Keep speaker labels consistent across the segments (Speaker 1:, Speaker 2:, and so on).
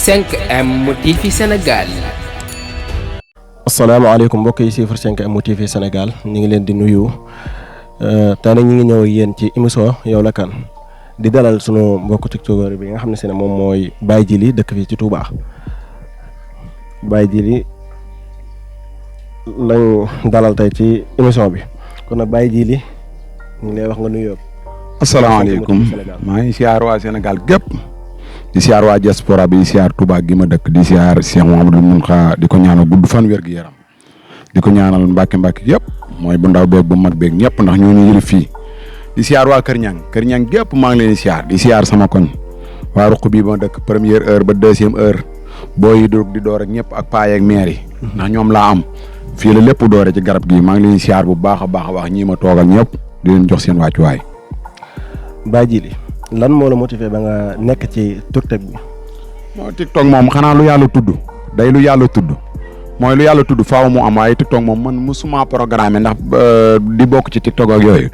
Speaker 1: 5M TV Sénégal.
Speaker 2: asalaamaaleykum mbokk yi suivre 5M TV Sénégal ñu ngi leen di nuyu tey nag ñu ngi ñëw yéen ci émission yow la kan di dalal sunu mbokku tiktokeur bi nga xam ne si ne moom mooy Baye Djily dëkk fii ci Touba. Baye Djily lañ dalal tey ci émission bi kon nag Baye Djily ñu ngi lay wax nga nuyoo.
Speaker 3: asalaamaaleykum maa ngi siyaar waa Sénégal gépp di siyaar waa diaspora bi di siyaar Touba gi ma dëkk di siyaar Cheikh Mouhamadou Mountakha di ko ñaanal gudd fan wér gu yaram di ko ñaanal mbàkke yëpp mooy bu ndaw beeg bu mag beeg ñëpp ndax ñoo ñu yëlif fii di siyaar waa Kër Ñang gépp maa ngi leen di siyaar sama koñ waa ruq bii ma dëkk première heure ba deuxième heure booy yi di door ak ñëpp ak paa yeeg maire yi ndax ñoom laa am fii la lépp doore ci garab gi maa ngi leen di siyaar bu baax a baax ñii ma toogal ñëpp di leen jox seen wàccuwaay.
Speaker 2: Baye Djily lan moo la motivé ba nga nekk ci TikTok bi.
Speaker 3: non TikTok moom xanaa lu yàlla tudd day lu yàlla tudd mooy lu yàlla tudd faaw mu am waaye TikTok moom man musuma programme ndax di bokk ci TikTok ak yooyu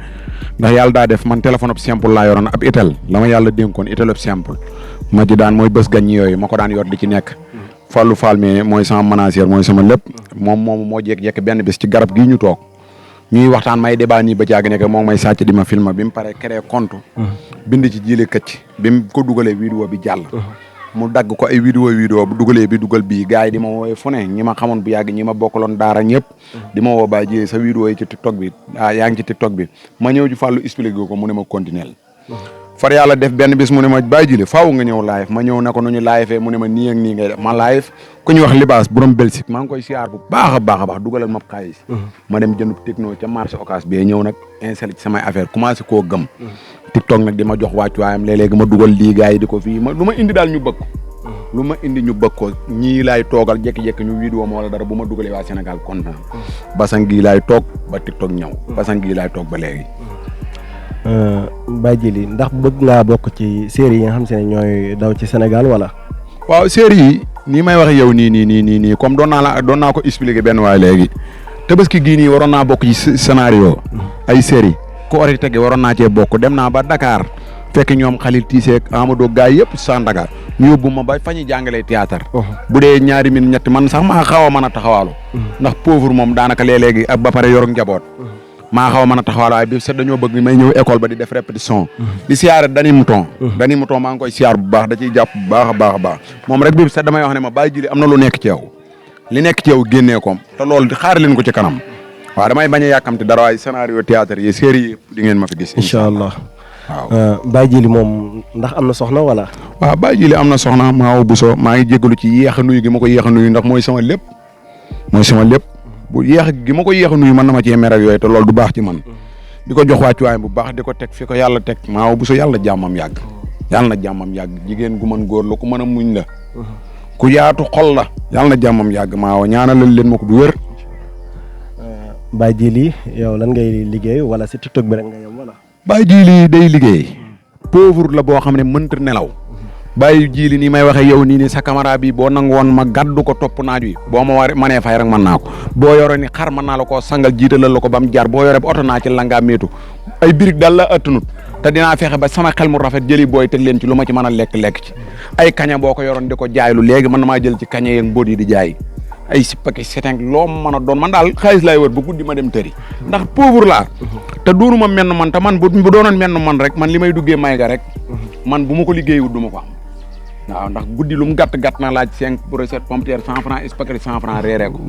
Speaker 3: ndax yàlla daa def man téléphone ab simple laa yoroon ab itel la ma yàlla dénkoon itel ab simple ma ci daan mooy bés gañ yooyu ma ko daan yor di ci nekk. Fallou Fall mi mooy sama manager mooy sama lépp moom moo jékki-jékki benn bés ci garab gii ñu toog. ñuy waxtaan may débat nii ba caag nekk moom may sàcc di ma film bi mu paree créé compte. bind ci Djily Këcc bi mu ko dugalee vidéo bi jàll. mu dagg ko ay vidéo bu dugalee bi dugal bii gars yi di ma woowee fu ne ñi ma xamoon bu yàgg ñi ma bokkaloon daara ñëpp. di ma woo Baye Djily sa vidéo yi ci TikTok bi yaa ngi ci TikTok bi ma ñëw ci Fallou expliqué ko mu ne ma continuer. far yàlla def benn bis mu ne ma Baye Djily faaw nga ñëw live ma ñëw na ko nu ñu live mu ne ma nii ak nii ngay def ma live ku ñu wax libaas borom Belgique maa ngi koy siyaar bu baax a baax dugalal ma xaalis ma dem jënd techno ca marché Ocass bi ñëw nag installé ci samay affaire commencé koo gëm TikTok nag di ma jox wàccuwaayam léeg-léegi ma dugal lii gars yi di ko fii lu ma indi daal ñu bëgg ko lu ma indi ñu bëgg ko ñii laay toogal jékki-jékki ñu vidéo ma wala dara bu ma dugalee waa Sénégal kontaan basan gii laay toog ba TikTok ñëw basan gii laay toog ba léegi
Speaker 2: Baye Djily ndax bëgg ngaa bokk ci série yi nga xam se ne ñooy daw ci Sénégal wala.
Speaker 3: waaw série yi nii may wax yow nii comme doon naa ko expliquer benn waay léegi Tabaski gii nii waroon naa bokk ci scénario ay série Korité gi waroon naa cee bokk dem naa ba Dakar fekk ñoom Khalil Tissé ak Amadou gaay yëpp Sandaga ñu yóbbu ma ba fa ñuy jàngalee théâtre bu dee ñaari min ñetti man sax maa xaw a mën a taxawaalu ndax pauvre moom daanaka léeg-léegi ak ba pare yor njaboot maa xaw a mën a taxawal waaye bi set dañoo bëgg may ñëw école ba di def répétition di siyaare Dani Mouton maa ngi koy siyaar bu baax da ciy jàpp bu baax a baax moom rek bi set damay wax ne ma Baye Djily am na lu nekk ci yow li nekk ci yow génnee koom te loolu di xaar leen ko ci kanam waaw damay bañ a yàkkamti dara waaye scénario théâtre yi série yi di ngeen ma fi gis
Speaker 2: incha allah
Speaker 3: waaw
Speaker 2: Baye Djily moom ndax am na soxna wala
Speaker 3: waaw Baye Djily am na soxna Maaw Bousso maa ngi jégalu ci yéex a nuyu gi ma ko yéex a nuyu ndax mooy sama lépp bu yéex gi ma ko yéex a nuyu mën na ma cee mer ak yooyu te loolu du baax ci man di ko jox wàccuwaay bu baax di ko teg fi ko yàlla teg Maaw Bousso yàlla jàmmam yàgg yàlla na jàmmam yàgg jigéen gu mën góor la ku mën a muñ la ku yaatu xol la yàlla na jàmmam yàgg Maaw ñaanalal leen ma ko bu wér.
Speaker 2: Baye Djily yow lan ngay liggéey wala si TikTok bi rek nga yem wala.
Speaker 3: Baye Djily day liggéey pauvre la boo xam ne mënta nelaw Baye Djily nii may waxee yow nii sa caméra bi boo nangu woon ma gàddu ko topp naaj wi boo ma war manee fay rek mën naa ko boo yore ni xar mën naa la koo sangal jiitalal la ko ba mu jaar boo yore ba oto naa ci langaa méetu ay birig daal la ëttanut te dinaa fexe ba sama xel mu rafet jëli booy teg leen ci lu ma ci mën a lekk ci ay kaña boo ko yoroon di ko jaaylu léegi man maa jël ci kaña yeeg mbóot yi di jaay ay sippaki seteng loo mën a doon man daal xaalis laay wër ba guddi ma dem tëri ndax pauvre laa te doonu ma menn man te man bu doonoon menn man rek man li may duggee may ga rek man bu ma ko liggéeyiwut du ma ko am waaw ndax guddi lu mu gàtt na laaj 5 brochettes pomme de terre 100 francs spaghetti 100 francs reeree ko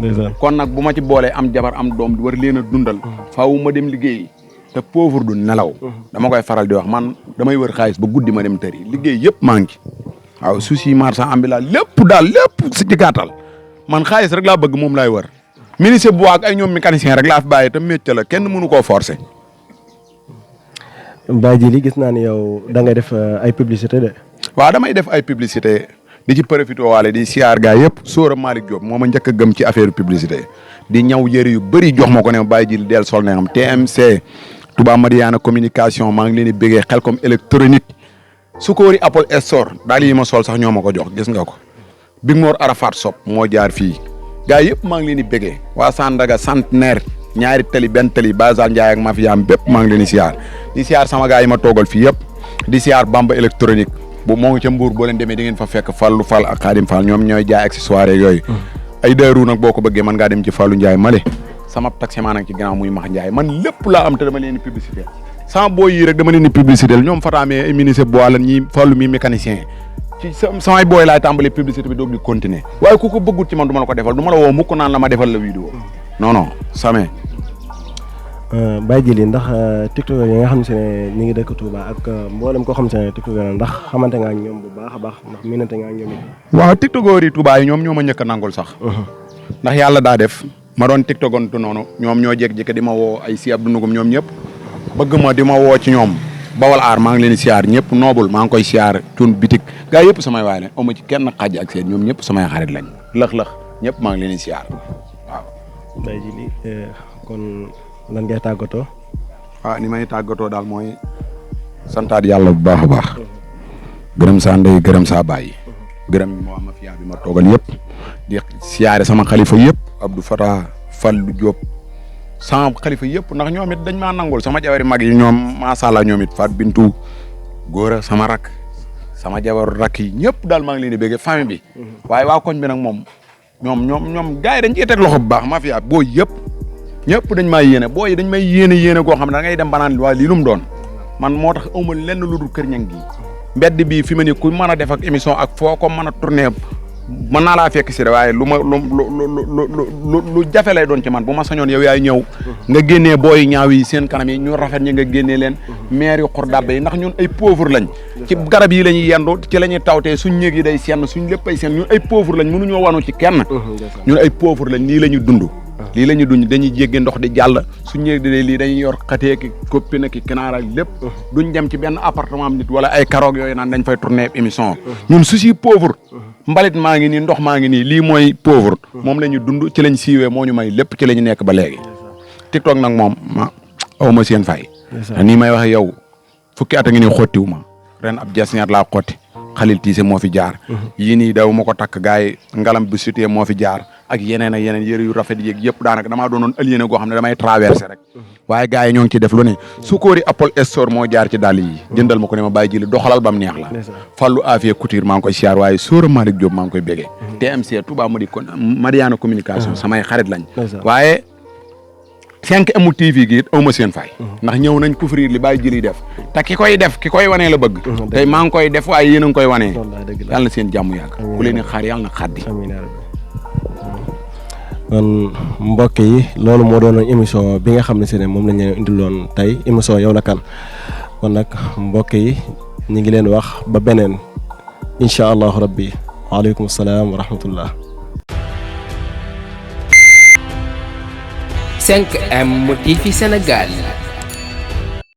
Speaker 3: kon nag bu ma ci boolee am jabar am doom war leen a dundal faaw ma dem liggéeyi te pauvre du nelaw dama koy faral di wax man damay wër xaalis ba guddi ma dem tëri liggéey yëpp maa ngi waaw souci marchand ambulant lépp si ci gàttal man xaalis rek laa bëgg moom laay wër ministre bu ak ay ñoom mécanicien rek laa fi bàyyi te métier la kenn mënu koo forcer.
Speaker 2: Baye Djily gis naa ne yow da ngay def ay publicité de.
Speaker 3: waaw damay def ay publicité di ci profité waale di siyaar gaa yëpp Sora Malick Diop moo ma njëkk a gëm ci affaire publicité di ñaw yëre yu bëri jox ma ko ne Baye Djily del sol ne xam TMC Touba Mariana communication maa ngi leen di bëggee Xelcom électronique Sukori Apple Store daal yi ma sol sax ñoo ma ko jox gis nga ko Big Mor Arafat Sop moo jaar fii gaa yëpp maa ngi leen di bëggee waa Sandaga centenaire ñaari tali benn tali Bazal Ndiaye ak mafia am bépp maa ngi leen di siyaar sama gaa yi ma toogal fii yëpp di siyaar Bamba électronique bu moo ngi ca Mbour boo leen demee di ngeen fa fekk Fallou Fall ak Khadim Fall ñoom ñooy jaay accessoires yooyu ay Daaru nag boo ko bëggee mën ngaa dem ci Fallou Ndiaye male sama taximan nag ci gannaaw muy Max Ndiaye man lépp laa am te dama leen di publicité sama boo yi rek dama leen di publicité ñoom Fatamé ay ministre bois lan ñi Fallou mi mécanicien ci samay booy laay tàmbali publicité bi doog di continuer waaye ku ko bëggut ci man du ma la ko defal du ma la woo mukk naan la ma defal la vidéo non non samé
Speaker 2: Baye Djily ndax tiktokeur yi nga xam ne ñi ngi dëkk Touba ak mboolem koo xam ne tiktokeur ndax xamante nga ak ñoom bu baax a baax ndax miinante nga ak ñoom it.
Speaker 3: waaw tiktokeur yi Touba yi ñoom ñoo ma njëkk a nangul sax ndax yàlla daa def ma doon tiktokantu noonu ñoom ñoo jékki-jékki di ma woo ay si Abdou Nugum ñoom ñëpp bëgg ma di ma woo ci ñoom Bawal Aar maa ngi leen di siyaar ñëpp noobul maa ngi koy siyaar cun bitik gaa yëpp samay waay lañ amu ci kenn xaj ak seen ñoom ñëpp samay xarit lañ lëx-lëx ñëpp maa ngi leen di siyaar waaw.
Speaker 2: Baye Djily kon lan ngay tàggatoo.
Speaker 3: ni may tàggatoo daal mooy santaat yàlla bu baax a baax gërëm saa ndey gërëm saa baay gërëm moo am fiyaa bi ma toogal yëpp di siyaare sama xalifa yëpp Abdou Fatah Fallou Diop sama xalifa yëpp ndax ñoom it dañ maa nangul sama jabari mag yi ñoom macha allah ñoom it Fat Bintou Góora sama rak sama jabaru rak yi ñëpp daal maa ngi leen di bëgg famille bi waaye waa koñ bi nag moom ñoom gars yi dañ ciy teg loxo bu baax mafia boo yëpp ñëpp dañ maa yéene boo yi dañ may yéene koo xam ne da ngay dem banaan waa lii lu mu doon man moo tax amul lenn lu dul Kër Ñang gi mbedd bii fi ma ni ku mën a def ak émission ak foo ko mën a tourné mën naa laa fekk si de waaye lu jafe lay doon ci man bu ma sañoon yow yaay ñëw nga génnee booy ñaaw yi seen kanam yi ñu rafet ñi nga génnee leen maire yu xor dabbe yi ndax ñun ay pauvre lañ ci garab yi la ñuy yendu ci la ñuy tawtee suñ néeg yi day senn suñ lépp ay senn ñun ay pauvre lañ mënuñoo wanu ci kenn ñun ay pauvre lañ lii la ñu dund lii la ñu dund dañuy jéggi ndox di jàll suñ néeg di lii dañuy yor xatee ki copine ki kanaara lépp duñ dem ci benn appartement nit wala ay karoog yooyu naan dañ fay tourner émission ñun su si pauvre mbalit maa ngi nii ndox maa ngi nii lii mooy pauvre moom la ñu dund ci lañ siiwee moo ñu may lépp ci la ñu nekk ba léegi TikTok nag moom aw ma seen fay nii may waxe yow fukki at a ngi nii xottiwu ma ren ab jasñaat laa xotti Xalil Tiise moo fi jaar yii nii daw ma ko takk gars yi ngalam bu sutee moo fi jaar ak yeneen yëre yu rafet yéeg yëpp daanaka damaa doonoon aliéné goo xam ne damay traversé rek waaye gars yi ñoo ngi ci def lu ne Sukóori Apple Store moo jaar ci dàll yi jëndal ma ko ne ma Baye Djily doxalal bam neex la Fallou Afia Couture maa ngi koy siyaar waaye Sóora Malick Diop maa ngi koy bégee TMC Touba Mariana communication samay xarit lañ waaye 5M TV gi it aw ma seen fay ndax ñëw nañ couvrir li Baye Djily def te ki koy def ki koy wanee la bëgg tey maa ngi koy def waaye yéen a ngi koy wanee yàlla na seen jàmm yàgg ku leen di xaar yàlla na xaddi
Speaker 2: kon mbokk yi loolu moo doonoon émission bi nga xam ne si ne moom lañ leen indiloon tey émission Yow la Kan kon nag mbokk yi ñu ngi leen wax ba beneen incha allahu rabbi waaleykum salaam wa rahmatullah
Speaker 1: 5M TV Sénégal